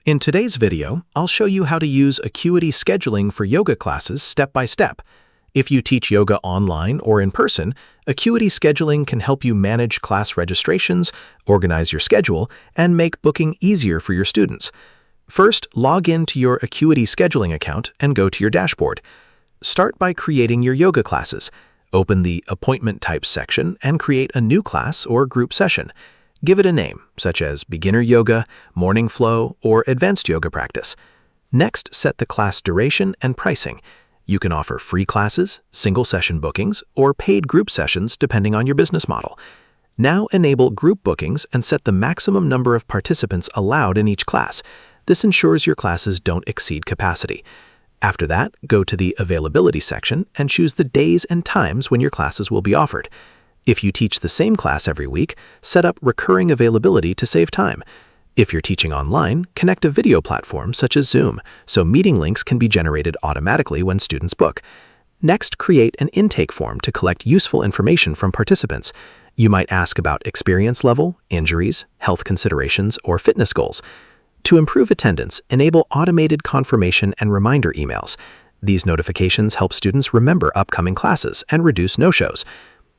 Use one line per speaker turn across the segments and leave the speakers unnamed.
In today's video, I'll show you how to use Acuity Scheduling for yoga classes step by step. If you teach yoga online or in person, Acuity Scheduling can help you manage class registrations, organize your schedule, and make booking easier for your students. First, log in to your Acuity Scheduling account and go to your dashboard. Start by creating your yoga classes. Open the Appointment Types section and create a new class or group session. Give it a name, such as Beginner Yoga, Morning Flow, or Advanced Yoga Practice. Next, set the class duration and pricing. You can offer free classes, single session bookings, or paid group sessions depending on your business model. Now enable group bookings and set the maximum number of participants allowed in each class. This ensures your classes don't exceed capacity. After that, go to the Availability section and choose the days and times when your classes will be offered. If you teach the same class every week, set up recurring availability to save time. If you're teaching online, connect a video platform such as Zoom, so meeting links can be generated automatically when students book. Next, create an intake form to collect useful information from participants. You might ask about experience level, injuries, health considerations, or fitness goals. To improve attendance, enable automated confirmation and reminder emails. These notifications help students remember upcoming classes and reduce no-shows.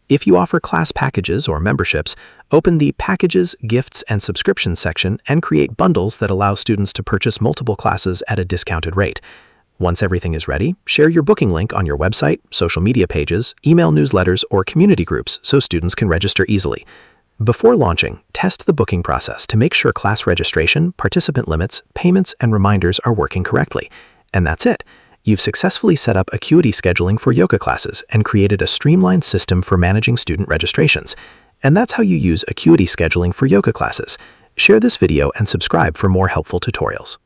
If you offer class packages or memberships, open the Packages, Gifts, and Subscriptions section and create bundles that allow students to purchase multiple classes at a discounted rate. Once everything is ready, share your booking link on your website, social media pages, email newsletters, or community groups so students can register easily. Before launching, test the booking process to make sure class registration, participant limits, payments, and reminders are working correctly. And that's it. You've successfully set up Acuity Scheduling for yoga classes and created a streamlined system for managing student registrations. And that's how you use Acuity Scheduling for yoga classes. Share this video and subscribe for more helpful tutorials.